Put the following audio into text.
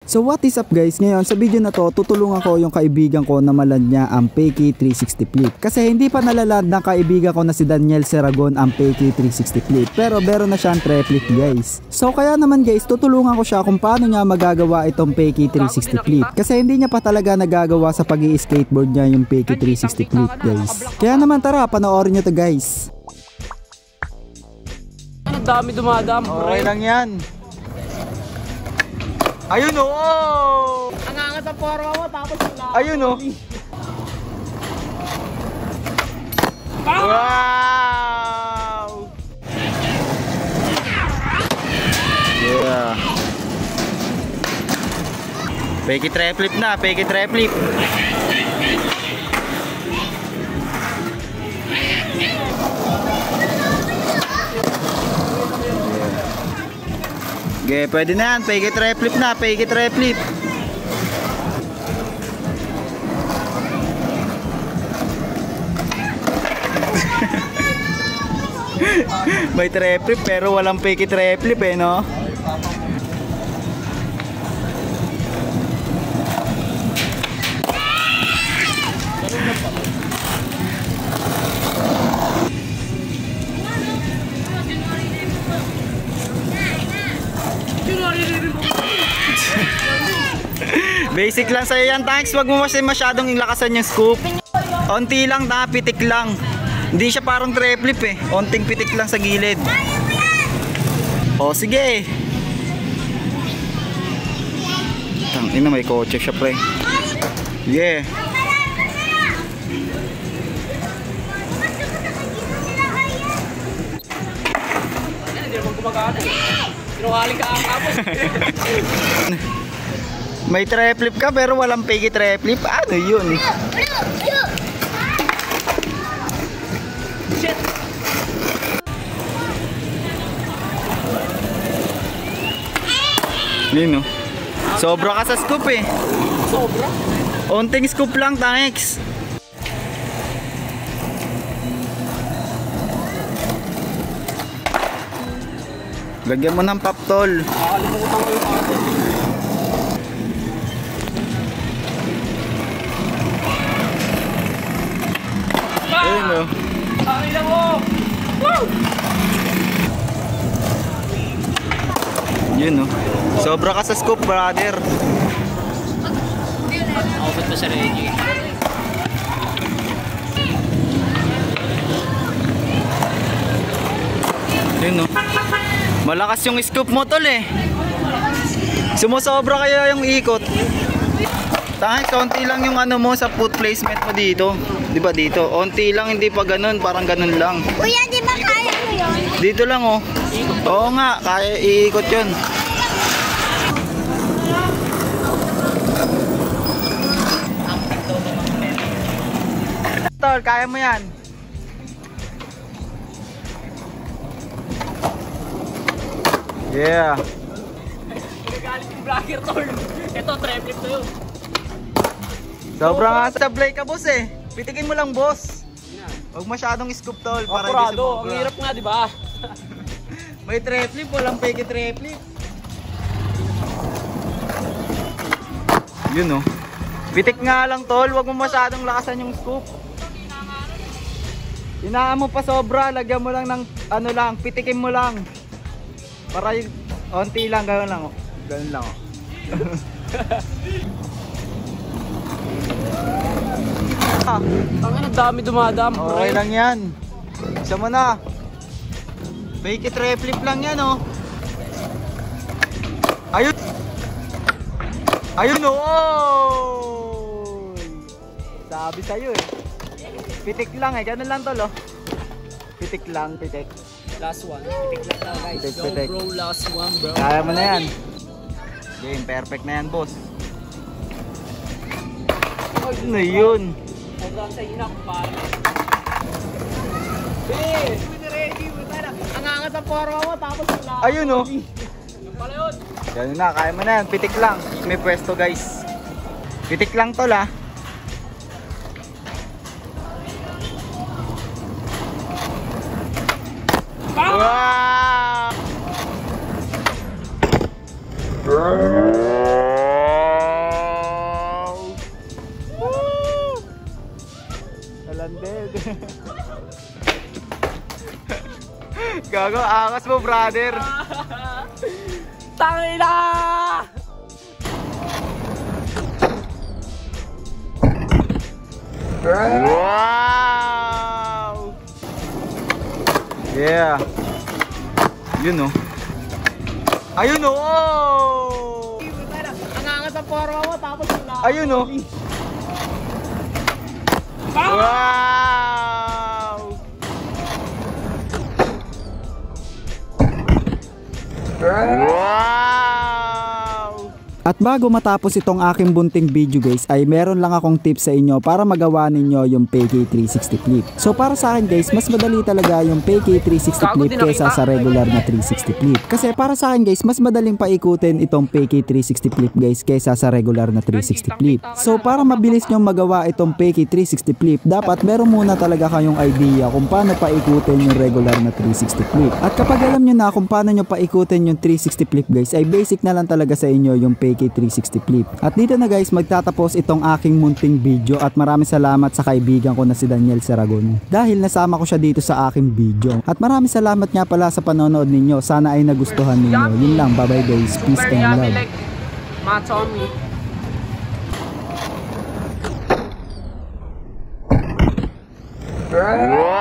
So what is up guys, ngayon sa video na to tutulungan ko yung kaibigan ko na maland niya ang Fakey 360 flip. Kasi hindi pa nalaland ng kaibigan ko na si Daniel Seragon ang Fakey 360 flip, pero meron na siyang triplet guys. So kaya naman guys, tutulungan ko siya kung paano niya magagawa itong Fakey 360 flip. Kasi hindi niya pa talaga nagagawa sa pag-i-skateboard niya yung Fakey 360 flip guys. Kaya naman tara, panoorin nyo to guys. Ang dami dumadaan, bro. Okay lang yan. Ayun o! Oh! Ang angat sa forma mo, tapos wala. Ayun o! Oh! Wow! Yeah! Fakey triflip na, Fakey triflip. Okay, pwede na yan. Fakey triflip na, Fakey triflip. May triflip pero walang Fakey triflip eh, no? Basic lang sa'yo yan, thanks. Wag mo masyadong ilakasan yung scoop. Onti lang, pitik lang. Hindi siya parang triflip eh. Onting pitik lang sa gilid. O sige. Tangina, may kotse siya pre. Yeah. Hindi naman gumagana. Sinuhaling ka ang kapos. May triflip ka pero walang Fakey triflip. Ano yun? Shit! Yun no? Sobra ka sa scoop eh. Sobra? Onting scoop lang, thanks. Lagyan mo ng paptol. Nakalimutan ko yung kapos. Ayun no? Ay lang mo! Woo! Yun no? Sobra ka sa scoop, brother. Outfit pa si Reggie. Yun no? Malakas yung scoop mo tol eh. Sumusobra kaya yung ikot. Tangay, kaunti lang yung ano mo sa foot placement mo dito. Di ba dito? Onti lang, hindi pa ganun, parang ganun lang. Kuya, di ba kaya mo yun? Dito lang oh. Oo nga, kaya iikot yun. Tol, kaya mo yan. Yeah. Nagalit yung blocker tol. Ito, triflip to yun. Sobrang sablay ka boss eh. Pitikin mo lang boss. Huwag masyadong scoop tol para hindi Apurado, sumobra. ang hirap nga di ba? May triflip, walang Fakey triflip. Yun oh. Pitik nga lang tol, huwag mo masyadong lakasan yung scoop. Hinaan mo pa sobra, lagyan mo lang ng ano lang, pitikin mo lang. Para yung onti lang, gano'n lang oh. Gano'n lang oh. Ang dami dumadaan, bro. Okay lang yan. Isa mo na. Fakey triflip lang yan oh. Ayun. Ayun oh. Sabi sa'yo eh. Pitik lang eh. Ganun lang tol oh. Pitik lang, pitik. Last one. Pitik lang tayo guys. Pitik, Go pitik. bro, last one bro. Kaya mo na yan. Game, perfect na yan boss. Ano yun? Sobrang sa inak pa. Reggie, ang angat sa forma mo, tapos wala. Ayun oh. Yung pala yun. Ganun na, kaya mo na yan. Pitik lang. May pwesto guys. Pitik lang tol ah. Wow! Gago, angas mo, brother. Tangina! Wow! Yeah. Yun oh. Ayun oh! Ang angas ang forma mo, tapos yung Ayun oh. Wow! Wow! At bago matapos itong aking bunting video guys ay meron lang akong tips sa inyo para magawa ninyo yung PK 360 flip. So para sa akin guys, mas madali talaga yung PK 360 flip kaysa sa regular na 360 flip. Kasi para sa akin guys, mas madaling paikutin itong PK 360 flip guys kaysa sa regular na 360 flip. So para mabilis nyo magawa itong PK 360 flip, dapat meron muna talaga kayong idea kung paano paikutin yung regular na 360 flip. At kapag alam nyo na kung paano nyo paikutin yung 360 flip guys, ay basic na lang talaga sa inyo yung PK 360 flip. At dito na guys magtatapos itong aking munting video at maraming salamat sa kaibigan ko na si Daniel Seragon dahil nasama ko siya dito sa aking video. At maraming salamat nga pala sa panonood ninyo. Sana ay nagustuhan ninyo. Yun lang, bye bye guys. Peace Very and yummy love. like Matsomi. Wow!